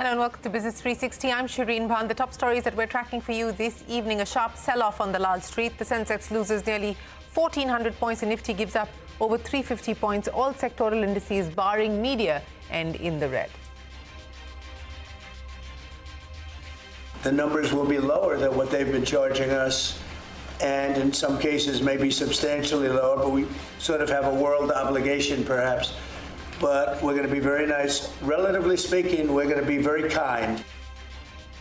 Hello and welcome to Business 360. I'm Shireen Bhan. The top stories that we're tracking for you this evening: a sharp sell-off on Dalal-Street. The Sensex loses nearly 1,400 points and Nifty gives up over 350 points. All sectoral indices, barring media, end in the red. The numbers will be lower than what they've been charging us, and in some cases maybe substantially lower, but we sort of have a world obligation perhaps. But we're going to be very nice. Relatively speaking, we're going to be very kind.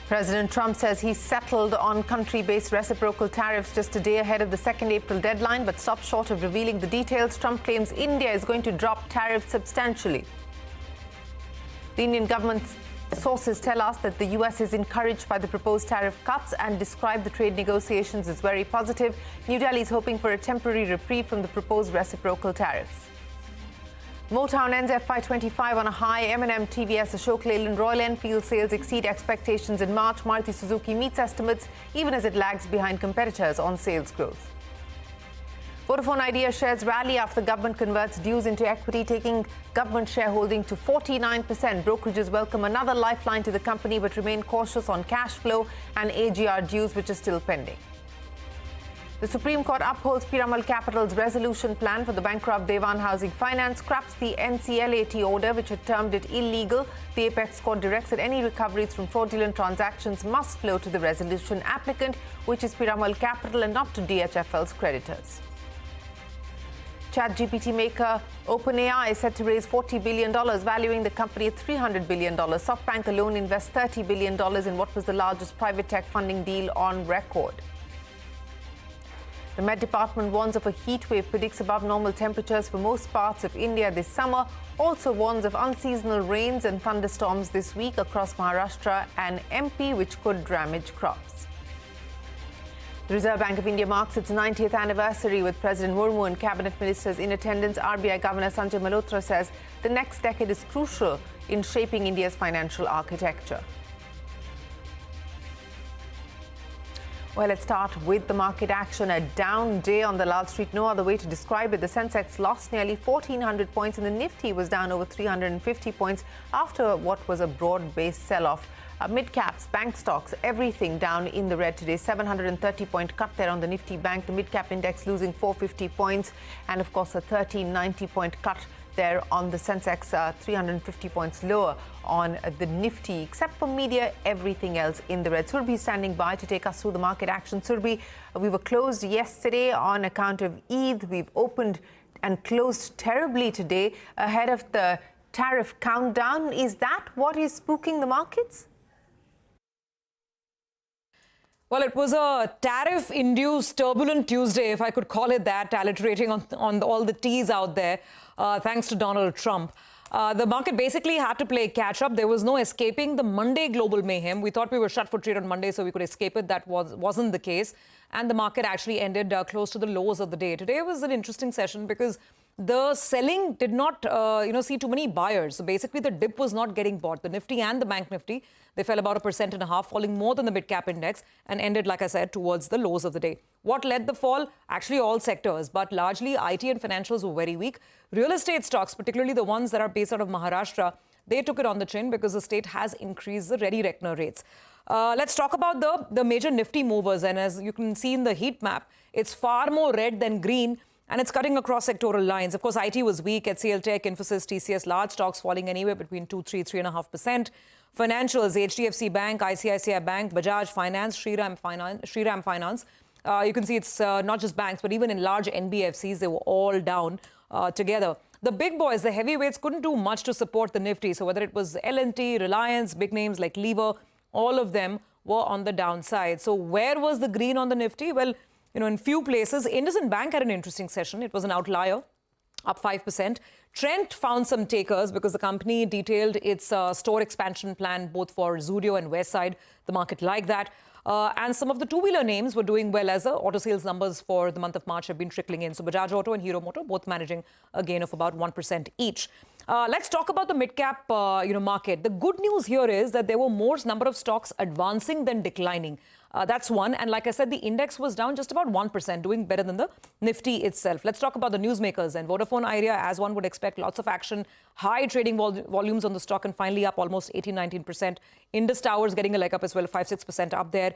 President Trump says he's settled on country-based reciprocal tariffs just a day ahead of the 2nd April deadline, but stops short of revealing the details. Trump claims India is going to drop tariffs substantially. The Indian government's sources tell us that the US is encouraged by the proposed tariff cuts and describe the trade negotiations as very positive. New Delhi is hoping for a temporary reprieve from the proposed reciprocal tariffs. MoTown ends FY25 on a high. M&M, TVS, Ashok Leyland, Royal Enfield sales exceed expectations in March. Maruti Suzuki meets estimates even as it lags behind competitors on sales growth. Vodafone Idea shares rally after the government converts dues into equity, taking government shareholding to 49%. Brokerages welcome another lifeline to the company but remain cautious on cash flow and AGR dues, which is still pending. The Supreme Court upholds Piramal Capital's resolution plan for the bankrupt Dewan Housing Finance, scraps the NCLAT order, which had termed it illegal. The Apex Court directs that any recoveries from fraudulent transactions must flow to the resolution applicant, which is Piramal Capital, and not to DHFL's creditors. ChatGPT-maker OpenAI is set to raise $40 billion, valuing the company at $300 billion. SoftBank alone invests $30 billion in what was the largest private tech funding deal on record. The Met Department warns of a heat wave, predicts above normal temperatures for most parts of India this summer, also warns of unseasonal rains and thunderstorms this week across Maharashtra and MP, which could damage crops. The Reserve Bank of India marks its 90th anniversary with President Murmu and cabinet ministers in attendance. RBI Governor Sanjay Malhotra says the next decade is crucial in shaping India's financial architecture. Well, let's start with the market action. A down day on the Dalal-Street, no other way to describe it. The Sensex lost nearly 1,400 points and the Nifty was down over 350 points after what was a broad-based sell-off. Mid-caps, bank stocks, everything down in the red today. 730-point cut there on the Nifty Bank. The mid-cap index losing 450 points. And, of course, a 1390-point cut there on the Sensex, 350 points lower on the Nifty. Except for media, everything else in the red. Surbi standing by to take us through the market action. Surbi, we were closed yesterday on account of Eid. We've opened and closed terribly today ahead of the tariff countdown. Is that what is spooking the markets? Well, it was a tariff-induced turbulent Tuesday, if I could call it that, alliterating on all the T's out there, thanks to Donald Trump. The market basically had to play catch-up. There was no escaping the Monday global mayhem. We thought we were shut for trade on Monday, so we could escape it. That wasn't the case. And the market actually ended close to the lows of the day. Today was an interesting session because the selling did not, see too many buyers. So basically, the dip was not getting bought. The Nifty and the Bank Nifty, they fell about 1.5%, falling more than the mid-cap index and ended, like I said, towards the lows of the day. What led the fall? Actually, all sectors, but largely IT and financials were very weak. Real estate stocks, particularly the ones that are based out of Maharashtra, they took it on the chin because the state has increased the ready reckoner rates. Let's talk about the major Nifty movers. And as you can see in the heat map, it's far more red than green. And it's cutting across sectoral lines. Of course, IT was weak. HCL Tech, Infosys, TCS, large stocks falling anywhere between 3.5%. Financials, HDFC Bank, ICICI Bank, Bajaj Finance, Shriram Finance. You can see it's not just banks, but even in large NBFCs, they were all down together. The big boys, the heavyweights, couldn't do much to support the Nifty. So whether it was L&T, Reliance, big names like Lever, all of them were on the downside. So where was the green on the Nifty? Well, in few places, IndusInd Bank had an interesting session. It was an outlier, up 5%. Trent found some takers because the company detailed its store expansion plan both for Zudio and Westside. The market liked that. And some of the two-wheeler names were doing well as the auto sales numbers for the month of March have been trickling in. So Bajaj Auto and Hero Motor both managing a gain of about 1% each. Let's talk about the mid-cap market. The good news here is that there were more number of stocks advancing than declining. That's one. And like I said, the index was down just about 1%, doing better than the Nifty itself. Let's talk about the newsmakers. And Vodafone Idea, as one would expect, lots of action, high trading volumes on the stock, and finally up almost 18-19%. Indus Towers getting a leg up as well, 5-6% up there.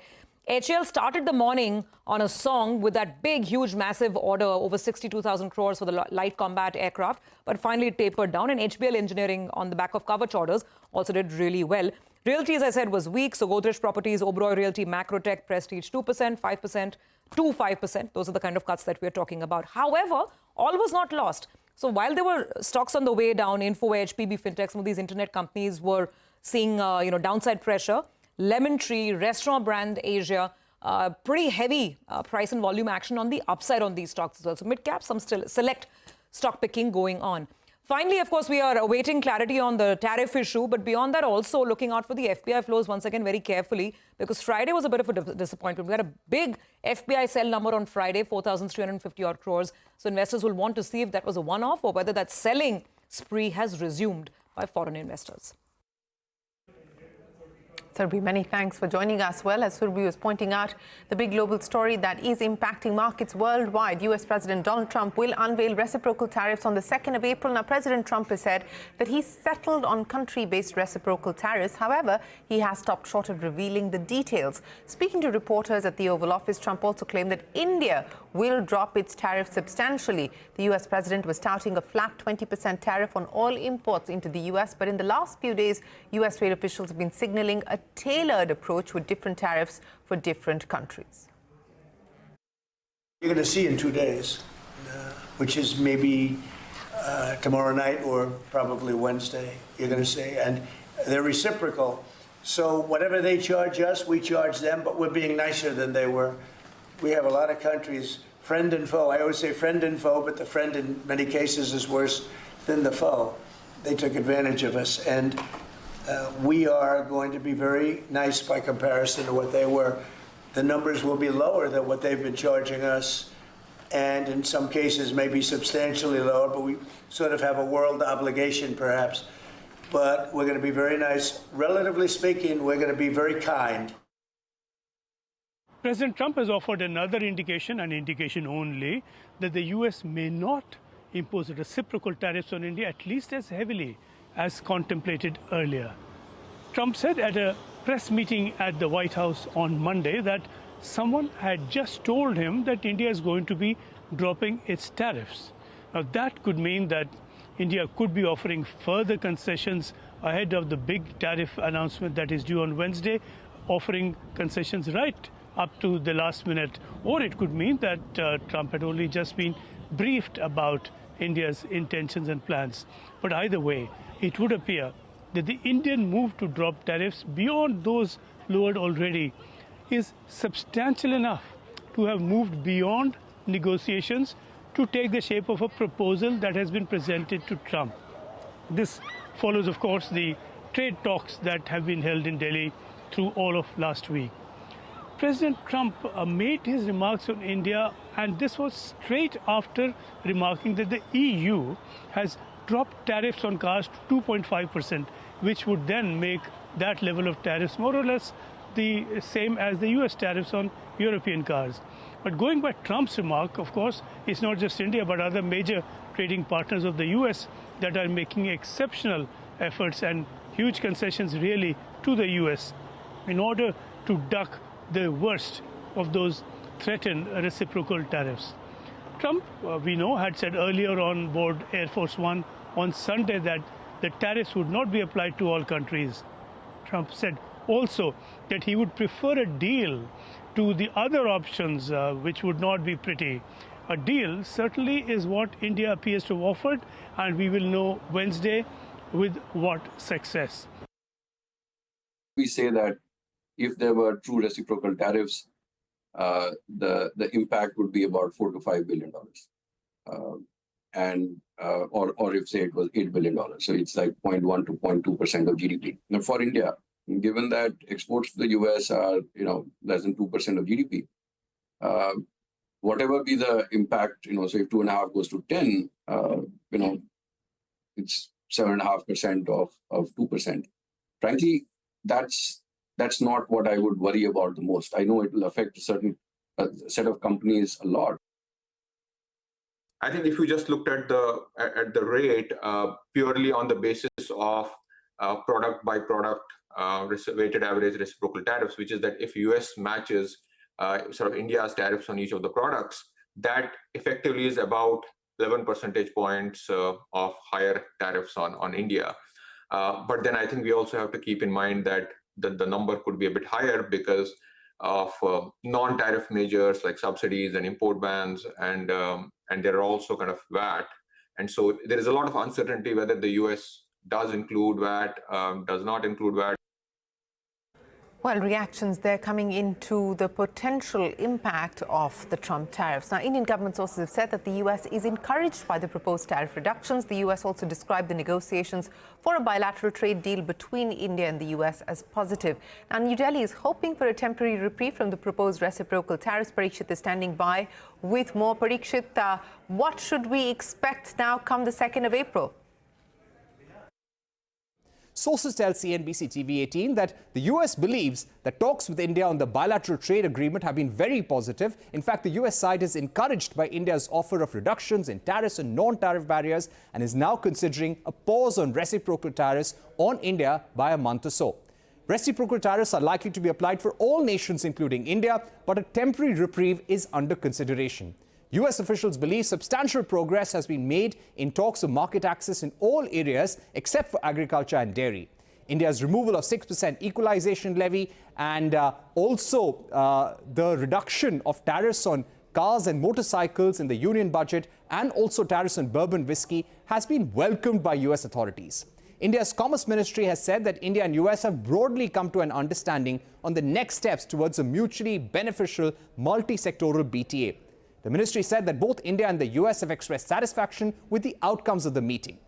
HAL started the morning on a song with that big, huge, massive order, over 62,000 crores for the light combat aircraft, but finally it tapered down. And HBL Engineering, on the back of Govt orders, also did really well. Realty, as I said, was weak. So Godrej Properties, Oberoi Realty, Macrotech, Prestige 2%, 5% to 5%. Those are the kind of cuts that we're talking about. However, all was not lost. So while there were stocks on the way down, Info Edge, PB Fintech, some of these internet companies were seeing downside pressure. Lemon Tree, Restaurant Brand Asia, pretty heavy price and volume action on the upside on these stocks as well. So mid-cap, some still select stock picking going on. Finally, of course, we are awaiting clarity on the tariff issue. But beyond that, also looking out for the FPI flows once again very carefully, because Friday was a bit of a disappointment. We had a big FPI sell number on Friday, 4,350 odd crores. So investors will want to see if that was a one-off or whether that selling spree has resumed by foreign investors. Surbi, many thanks for joining us. Well, as Surbi was pointing out, the big global story that is impacting markets worldwide. US President Donald Trump will unveil reciprocal tariffs on the 2nd of April. Now, President Trump has said that he's settled on country-based reciprocal tariffs. However, he has stopped short of revealing the details. Speaking to reporters at the Oval Office, Trump also claimed that India will drop its tariff substantially. The US president was touting a flat 20% tariff on all imports into the US. But in the last few days, US trade officials have been signaling a tailored approach with different tariffs for different countries. You're going to see in 2 days, which is maybe tomorrow night or probably Wednesday, you're going to see. And they're reciprocal. So whatever they charge us, we charge them, but we're being nicer than they were. We have a lot of countries, friend and foe. I always say friend and foe, but the friend in many cases is worse than the foe. They took advantage of us. And we are going to be very nice by comparison to what they were. The numbers will be lower than what they've been charging us, and in some cases maybe substantially lower, but we sort of have a world obligation perhaps. But we're going to be very nice. Relatively speaking, we're going to be very kind. President Trump has offered another indication, an indication only, that the U.S. may not impose reciprocal tariffs on India, at least as heavily as contemplated earlier. Trump said at a press meeting at the White House on Monday that someone had just told him that India is going to be dropping its tariffs. Now, that could mean that India could be offering further concessions ahead of the big tariff announcement that is due on Wednesday, offering concessions right up to the last minute. Or it could mean that Trump had only just been briefed about India's intentions and plans. But either way, it would appear that the Indian move to drop tariffs beyond those lowered already is substantial enough to have moved beyond negotiations to take the shape of a proposal that has been presented to Trump. This follows, of course, the trade talks that have been held in Delhi through all of last week. President Trump made his remarks on India, and this was straight after remarking that the EU has dropped tariffs on cars to 2.5%, which would then make that level of tariffs more or less the same as the US tariffs on European cars. But going by Trump's remark, of course, it's not just India, but other major trading partners of the US that are making exceptional efforts and huge concessions really to the US in order to duck the worst of those threatened reciprocal tariffs. Trump, we know, had said earlier on board Air Force One on Sunday that the tariffs would not be applied to all countries. Trump said also that he would prefer a deal to the other options, which would not be pretty. A deal certainly is what India appears to have offered, and we will know Wednesday with what success. We say that if there were true reciprocal tariffs, the impact would be about $4 to $5 billion, or if say it was $8 billion, so it's like 0.1 to 0.2% of GDP. Now, for India, given that exports to the US are less than 2% of GDP, whatever be the impact, so if 2.5 goes to 10, it's 7.5% of 2%. Frankly, that's that's not what I would worry about the most. I know it will affect a certain set of companies a lot. I think if you just looked at the rate purely on the basis of product by product weighted average reciprocal tariffs, which is that if US matches sort of India's tariffs on each of the products, that effectively is about 11 percentage points of higher tariffs on India. But then I think we also have to keep in mind that the number could be a bit higher because of non-tariff measures like subsidies and import bans, and there are also kind of VAT. And so there is a lot of uncertainty whether the US does include VAT, does not include VAT. Well, reactions there coming into the potential impact of the Trump tariffs. Now, Indian government sources have said that the US is encouraged by the proposed tariff reductions. The US also described the negotiations for a bilateral trade deal between India and the US as positive. Now, New Delhi is hoping for a temporary reprieve from the proposed reciprocal tariffs. Parikshit is standing by with more. Parikshit, what should we expect now come the 2nd of April? Sources tell CNBC-TV18 that the US believes that talks with India on the bilateral trade agreement have been very positive. In fact, the US side is encouraged by India's offer of reductions in tariffs and non-tariff barriers and is now considering a pause on reciprocal tariffs on India by a month or so. Reciprocal tariffs are likely to be applied for all nations, including India, but a temporary reprieve is under consideration. US officials believe substantial progress has been made in talks of market access in all areas except for agriculture and dairy. India's removal of 6% equalization levy and also the reduction of tariffs on cars and motorcycles in the union budget and also tariffs on bourbon whiskey has been welcomed by US authorities. India's Commerce Ministry has said that India and US have broadly come to an understanding on the next steps towards a mutually beneficial multi-sectoral BTA. The ministry said that both India and the US have expressed satisfaction with the outcomes of the meeting.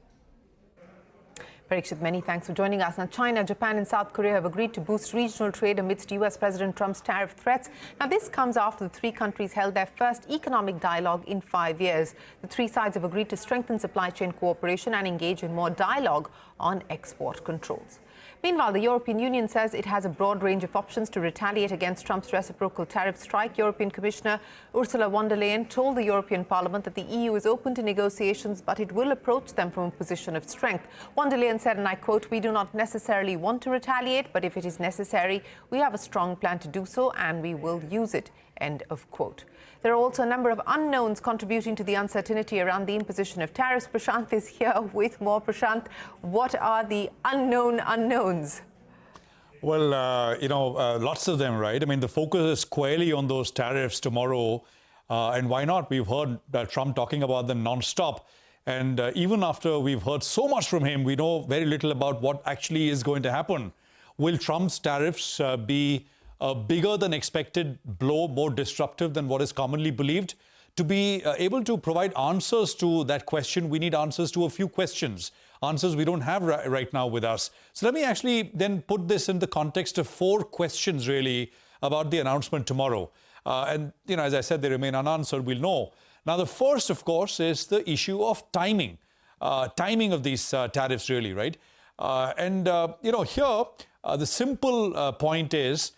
Parikshit, many thanks for joining us. Now, China, Japan and South Korea have agreed to boost regional trade amidst US President Trump's tariff threats. Now, this comes after the three countries held their first economic dialogue in 5 years. The three sides have agreed to strengthen supply chain cooperation and engage in more dialogue on export controls. Meanwhile, the European Union says it has a broad range of options to retaliate against Trump's reciprocal tariff strike. European Commissioner Ursula von der Leyen told the European Parliament that the EU is open to negotiations, but it will approach them from a position of strength. Von der Leyen said, and I quote, "We do not necessarily want to retaliate, but if it is necessary, we have a strong plan to do so, and we will use it." End of quote. There are also a number of unknowns contributing to the uncertainty around the imposition of tariffs. Prashant is here with more. Prashant, what are the unknown unknowns? Well, lots of them, right? I mean, the focus is squarely on those tariffs tomorrow. And why not? We've heard Trump talking about them nonstop. And even after we've heard so much from him, we know very little about what actually is going to happen. Will Trump's tariffs be a bigger than expected blow, more disruptive than what is commonly believed? To be able to provide answers to that question, we need answers to a few questions, answers we don't have right now with us. So let me actually then put this in the context of 4 questions really about the announcement tomorrow. And, as I said, they remain unanswered, we'll know. Now, the first, of course, is the issue of timing. Timing of these tariffs really, right? Here, the simple point is,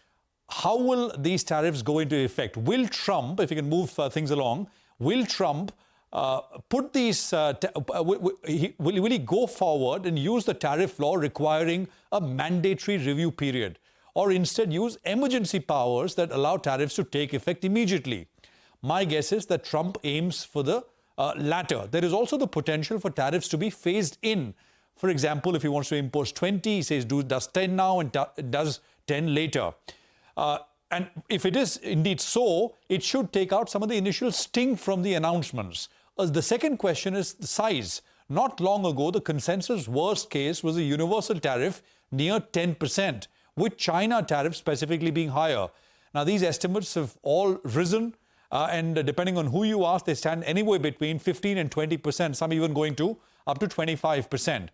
how will these tariffs go into effect? Will Trump, if he can move things along, will Trump put these, will he go forward and use the tariff law requiring a mandatory review period, or instead use emergency powers that allow tariffs to take effect immediately? My guess is that Trump aims for the latter. There is also the potential for tariffs to be phased in. For example, if he wants to impose 20, he says does 10 now and does 10 later. And if it is indeed so, it should take out some of the initial sting from the announcements. The second question is the size. Not long ago, the consensus worst case was a universal tariff near 10%, with China tariffs specifically being higher. Now, these estimates have all risen, and depending on who you ask, they stand anywhere between 15 and 20%, some even going to up to 25%.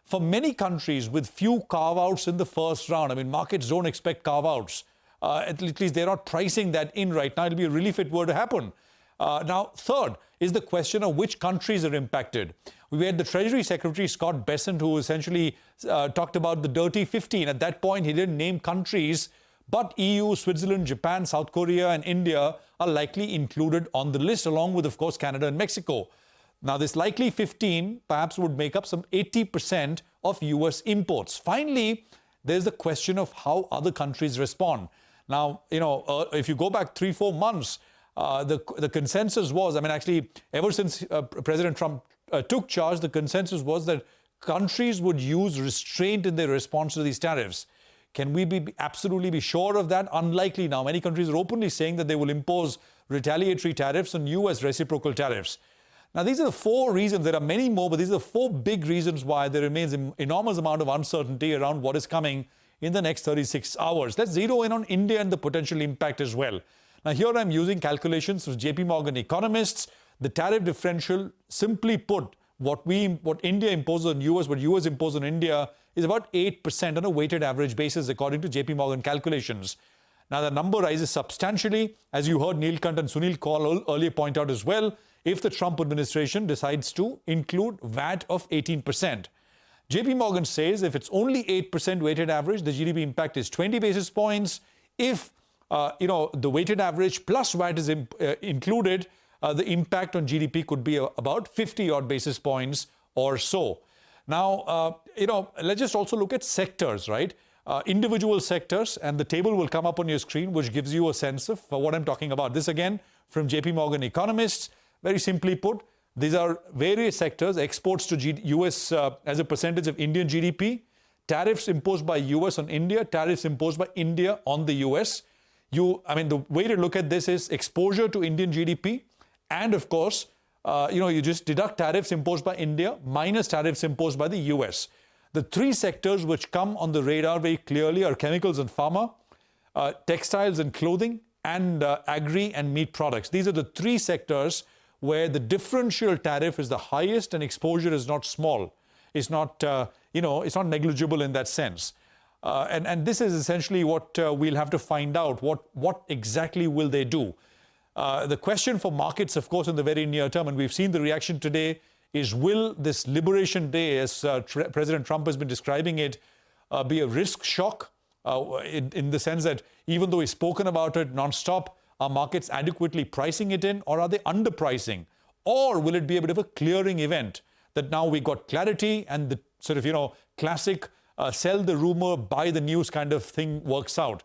For many countries with few carve-outs in the first round, I mean, markets don't expect carve-outs. At least they're not pricing that in right now. It'll be a relief if it were to happen. Now, third is the question of which countries are impacted. We had the Treasury Secretary, Scott Bessent, who essentially talked about the Dirty 15. At that point, he didn't name countries, but EU, Switzerland, Japan, South Korea, and India are likely included on the list, along with, of course, Canada and Mexico. Now, this likely 15 perhaps would make up some 80% of US imports. Finally, there's the question of how other countries respond. Now, if you go back 3-4 months, the consensus was, actually, ever since President Trump took charge, the consensus was that countries would use restraint in their response to these tariffs. Can we be absolutely be sure of that? Unlikely now. Many countries are openly saying that they will impose retaliatory tariffs on US reciprocal tariffs. Now, these are the 4 reasons. There are many more, but these are the 4 big reasons why there remains an enormous amount of uncertainty around what is coming in the next 36 hours. Let's zero in on India and the potential impact as well. Now, here I'm using calculations from JP economists. The tariff differential, simply put, what India imposes on US, what US imposes on India, is about 8% on a weighted average basis, according to JP calculations. Now, the number rises substantially, as you heard Neelkant and Sunil Kaul earlier point out as well, if the Trump administration decides to include VAT of 18%. JP Morgan says if it's only 8% weighted average, the GDP impact is 20 basis points. If the weighted average plus VAT is included, the impact on GDP could be about 50 odd basis points or so. Now, let's just also look at sectors, right? Individual sectors, and the table will come up on your screen, which gives you a sense of what I'm talking about. This again from JP Morgan economists. Very simply put, these are various sectors: exports to US as a percentage of Indian GDP, tariffs imposed by US on India, tariffs imposed by India on the US. The way to look at this is exposure to Indian GDP, and of course, you just deduct tariffs imposed by India minus tariffs imposed by the US. The 3 sectors which come on the radar very clearly are chemicals and pharma, textiles and clothing, and agri and meat products. These are the 3 sectors where the differential tariff is the highest and exposure is not small. It's not, it's not negligible in that sense. And this is essentially what we'll have to find out. What exactly will they do? The question for markets, of course, in the very near term, and we've seen the reaction today, is will this Liberation Day, as President Trump has been describing it, be a risk shock in the sense that even though he's spoken about it nonstop, are markets adequately pricing it in, or are they underpricing? Or will it be a bit of a clearing event that now we got clarity and the sort of, classic sell the rumor, buy the news kind of thing works out?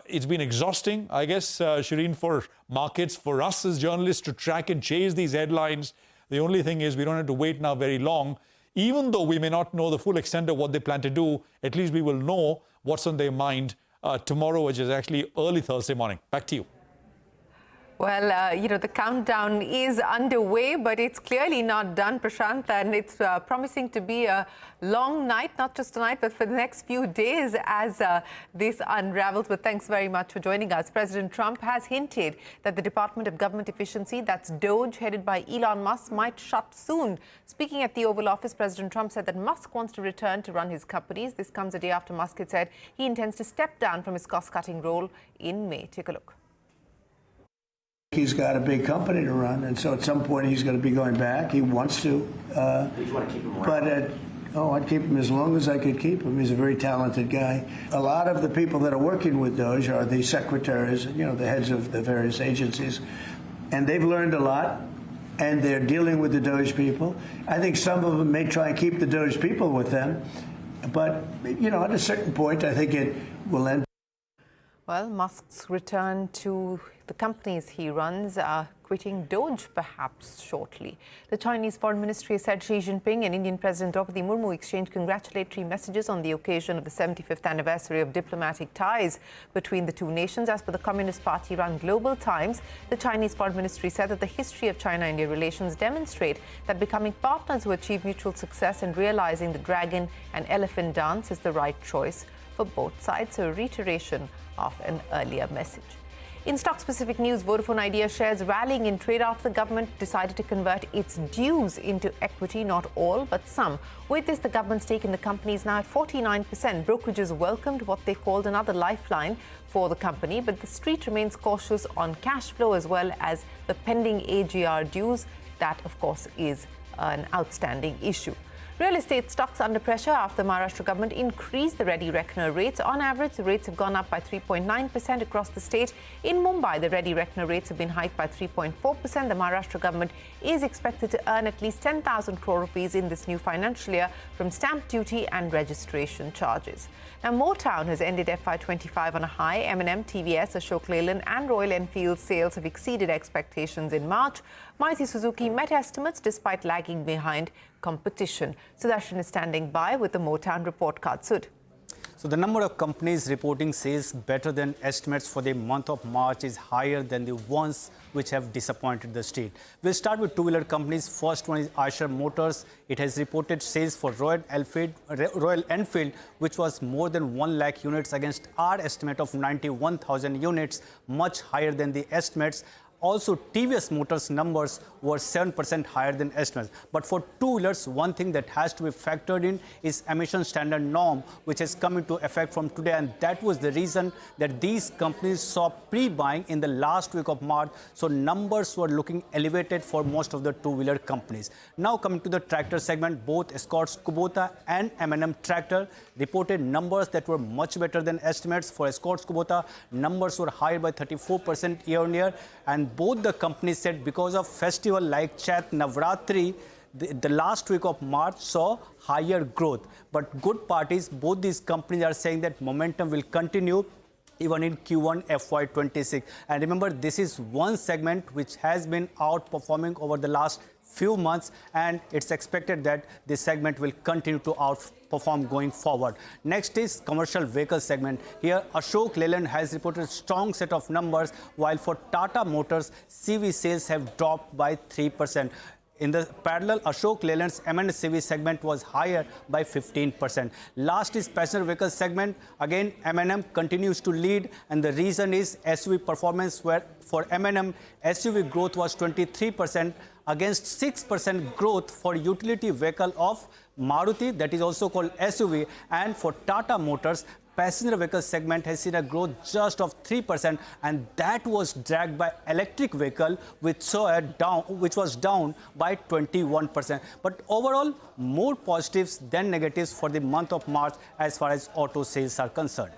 It's been exhausting, I guess, Shireen, for markets, for us as journalists to track and chase these headlines. The only thing is we don't have to wait now very long. Even though we may not know the full extent of what they plan to do, at least we will know what's on their mind tomorrow, which is actually early Thursday morning. Back to you. Well, the countdown is underway, but it's clearly not done, Prashant, and it's promising to be a long night, not just tonight, but for the next few days as this unravels. But thanks very much for joining us. President Trump has hinted that the Department of Government Efficiency, that's DOGE, headed by Elon Musk, might shut soon. Speaking at the Oval Office, President Trump said that Musk wants to return to run his companies. This comes a day after Musk had said he intends to step down from his cost-cutting role in May. Take a look. He's got a big company to run, and so at some point he's going to be going back. He wants to. You want to keep him around? But I'd keep him as long as I could keep him. He's a very talented guy. A lot of the people that are working with DOGE are the secretaries, the heads of the various agencies, and they've learned a lot, and they're dealing with the DOGE people. I think some of them may try and keep the DOGE people with them, but at a certain point, I think it will end. Well, Musk's return to the companies he runs are quitting DOGE perhaps shortly. The Chinese Foreign Ministry said Xi Jinping and Indian President Draupadi Murmu exchanged congratulatory messages on the occasion of the 75th anniversary of diplomatic ties between the two nations. As per the Communist Party-run Global Times, the Chinese Foreign Ministry said that the history of China-India relations demonstrate that becoming partners who achieve mutual success and realizing the dragon and elephant dance is the right choice for both sides. A reiteration of an earlier message. In stock-specific news, Vodafone Idea shares rallying in trade after the government decided to convert its dues into equity, not all, but some. With this, the government's stake in the company is now at 49%. Brokerages welcomed what they called another lifeline for the company, but the street remains cautious on cash flow as well as the pending AGR dues. That, of course, is an outstanding issue. Real estate stocks under pressure after the Maharashtra government increased the ready reckoner rates. On average, the rates have gone up by 3.9% across the state. In Mumbai, the ready reckoner rates have been hiked by 3.4%. The Maharashtra government is expected to earn at least 10,000 crore rupees in this new financial year from stamp duty and registration charges. Now, MoTown has ended FY25 on a high. M&M, TVS, Ashok Leyland and Royal Enfield sales have exceeded expectations in March. Maruti Suzuki met estimates despite lagging behind competition. Sudarshan is standing by with the MoTown report card. Sud. So the number of companies reporting sales better than estimates for the month of March is higher than the ones which have disappointed the state. We'll start with two-wheeler companies. First one is Eicher Motors. It has reported sales for Royal Enfield, which was more than 1 lakh units against our estimate of 91,000 units, much higher than the estimates. Also, TVS Motors numbers were 7% higher than estimates. But for two-wheelers, one thing that has to be factored in is emission standard norm, which has come into effect from today. And that was the reason that these companies saw pre-buying in the last week of March. So numbers were looking elevated for most of the two-wheeler companies. Now coming to the tractor segment, both Escorts Kubota and M&M Tractor reported numbers that were much better than estimates. For Escorts Kubota, numbers were higher by 34% year-on-year. And both the companies said because of festival like Chat Navratri, the last week of March saw higher growth. But good part is both these companies are saying that momentum will continue even in Q1 FY26. And remember, this is one segment which has been outperforming over the last few months, and it's expected that this segment will continue to outperform going forward. Next is commercial vehicle segment. Here, Ashok Leyland has reported a strong set of numbers, while for Tata Motors, CV sales have dropped by 3%. In the parallel, Ashok Leyland's M&HCV segment was higher by 15%. Last is passenger vehicle segment. Again, M&M continues to lead, and the reason is SUV performance, where for M&M, SUV growth was 23% against 6% growth for utility vehicle of Maruti, that is also called SUV, and for Tata Motors, passenger vehicle segment has seen a growth just of 3%, and that was dragged by electric vehicle, which was down by 21%. But overall, more positives than negatives for the month of March as far as auto sales are concerned.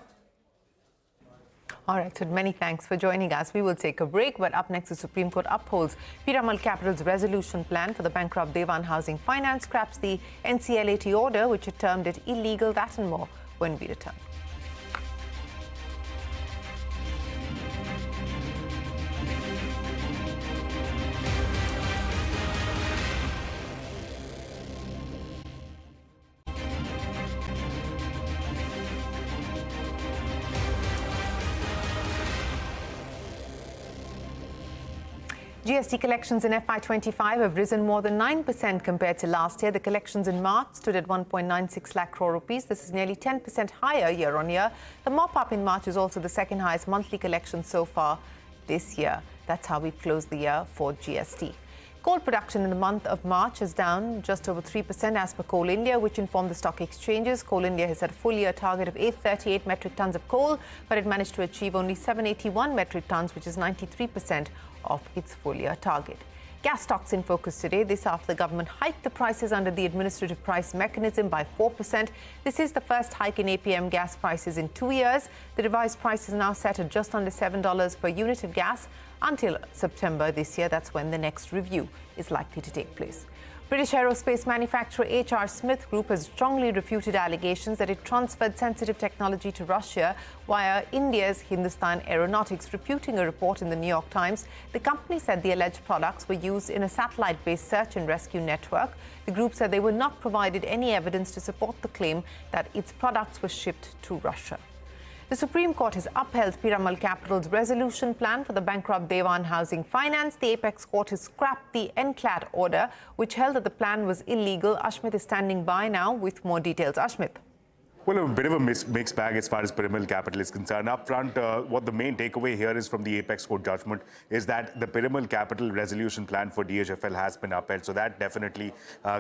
All right, so many thanks for joining us. We will take a break, but up next, the Supreme Court upholds Piramal Capital's resolution plan for the bankrupt Dewan Housing Finance, scraps the NCLAT order, which had termed it illegal. That and more when we return. GST collections in FY25 have risen more than 9% compared to last year. The collections in March stood at 1.96 lakh crore rupees. This is nearly 10% higher year on year. The mop-up in March is also the second highest monthly collection so far this year. That's how we closed the year for GST. Coal production in the month of March is down just over 3% as per Coal India, which informed the stock exchanges. Coal India has set a full-year target of 838 metric tons of coal, but it managed to achieve only 781 metric tons, which is 93% of its full-year target. Gas stocks in focus today. This after the government hiked the prices under the administrative price mechanism by 4%. This is the first hike in APM gas prices in 2 years. The revised price is now set at just under $7 per unit of gas until September this year. That's when the next review is likely to take place. British aerospace manufacturer H.R. Smith Group has strongly refuted allegations that it transferred sensitive technology to Russia via India's Hindustan Aeronautics. Refuting a report in the New York Times, the company said the alleged products were used in a satellite-based search and rescue network. The group said they were not provided any evidence to support the claim that its products were shipped to Russia. The Supreme Court has upheld Piramal Capital's resolution plan for the bankrupt Dewan Housing Finance. The Apex Court has scrapped the NCLAT order, which held that the plan was illegal. Ashmit is standing by now with more details. Ashmit. Well, a bit of a mixed bag as far as Piramal Capital is concerned. Up front, what the main takeaway here is from the Apex Court judgment is that the Piramal Capital resolution plan for DHFL has been upheld. So that definitely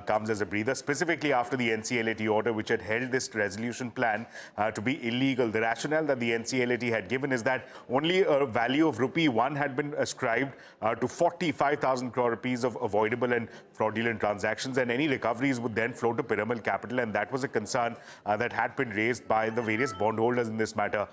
comes as a breather, specifically after the NCLAT order, which had held this resolution plan to be illegal. The rationale that the NCLAT had given is that only a value of ₹1 had been ascribed to 45,000 crore rupees of avoidable and fraudulent transactions, and any recoveries would then flow to Piramal Capital, and that was a concern that had been raised by the various bondholders in this matter.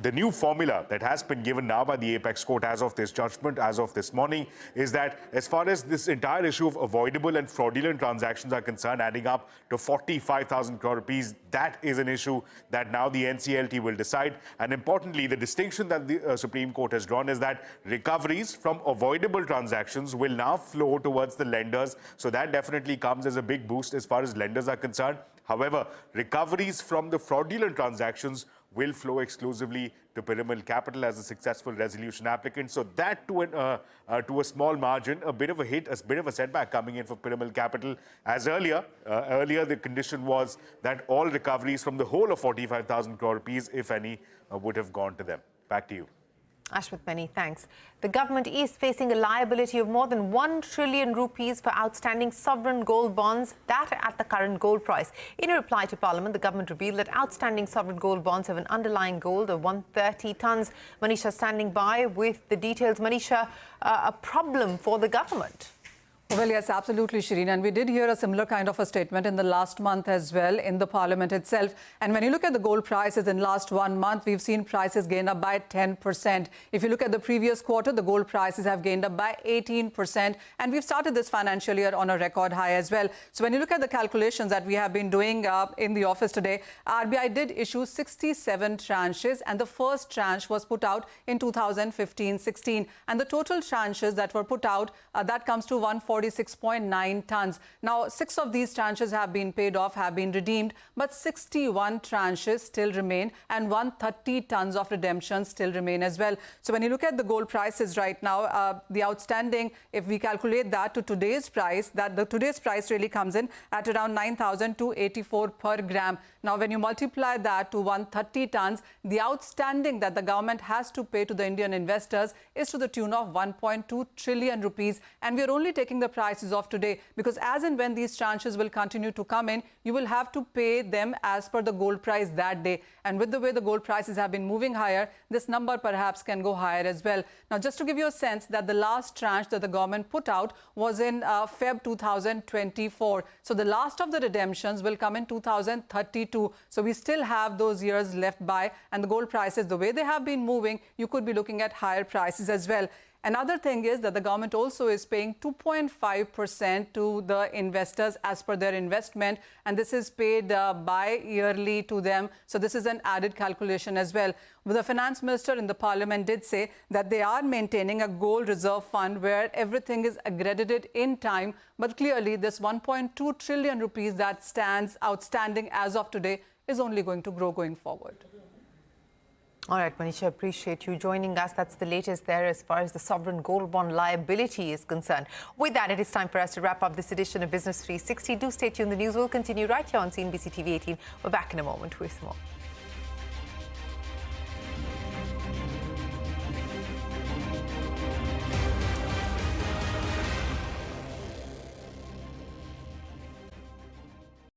The new formula that has been given now by the Apex Court as of this judgment, as of this morning, is that as far as this entire issue of avoidable and fraudulent transactions are concerned, adding up to 45,000 crore rupees, that is an issue that now the NCLT will decide. And importantly, the distinction that the Supreme Court has drawn is that recoveries from avoidable transactions will now flow towards the lenders. So that definitely comes as a big boost as far as lenders are concerned. However, recoveries from the fraudulent transactions will flow exclusively to Piramal Capital as a successful resolution applicant. So that to a small margin, a bit of a hit, a bit of a setback coming in for Piramal Capital. As earlier the condition was that all recoveries from the whole of 45,000 crore rupees, if any, would have gone to them. Back to you. Ashwat, many thanks. The government is facing a liability of more than 1 trillion rupees for outstanding sovereign gold bonds, that at the current gold price. In a reply to Parliament, the government revealed that outstanding sovereign gold bonds have an underlying gold of 130 tonnes. Manisha standing by with the details. Manisha, a problem for the government? Well, yes, absolutely, Shireen. And we did hear a similar kind of a statement in the last month as well in the Parliament itself. And when you look at the gold prices in last 1 month, we've seen prices gain up by 10%. If you look at the previous quarter, the gold prices have gained up by 18%. And we've started this financial year on a record high as well. So when you look at the calculations that we have been doing in the office today, RBI did issue 67 tranches. And the first tranche was put out in 2015-16. And the total tranches that were put out, that comes to 146.9 tons. Now, 6 of these tranches have been paid off, have been redeemed, but 61 tranches still remain and 130 tons of redemption still remain as well. So when you look at the gold prices right now, the outstanding, if we calculate that to today's price, today's price really comes in at around 9,284 per gram. Now, when you multiply that to 130 tons, the outstanding that the government has to pay to the Indian investors is to the tune of 1.2 trillion rupees. And we are only taking the prices of today because as and when these tranches will continue to come in, you will have to pay them as per the gold price that day. And with the way the gold prices have been moving higher, this number perhaps can go higher as well. Now, just to give you a sense that the last tranche that the government put out was in Feb 2024. So the last of the redemptions will come in 2032. So we still have those years left by, and the gold prices, the way they have been moving, you could be looking at higher prices as well. Another thing is that the government also is paying 2.5% to the investors as per their investment, and this is paid bi-yearly to them. So this is an added calculation as well. The finance minister in the parliament did say that they are maintaining a gold reserve fund where everything is accredited in time, but clearly this 1.2 trillion rupees that stands outstanding as of today is only going to grow going forward. All right, Manisha, appreciate you joining us. That's the latest there as far as the sovereign gold bond liability is concerned. With that, it is time for us to wrap up this edition of Business 360. Do stay tuned. The news will continue right here on CNBC-TV18. We're back in a moment with more.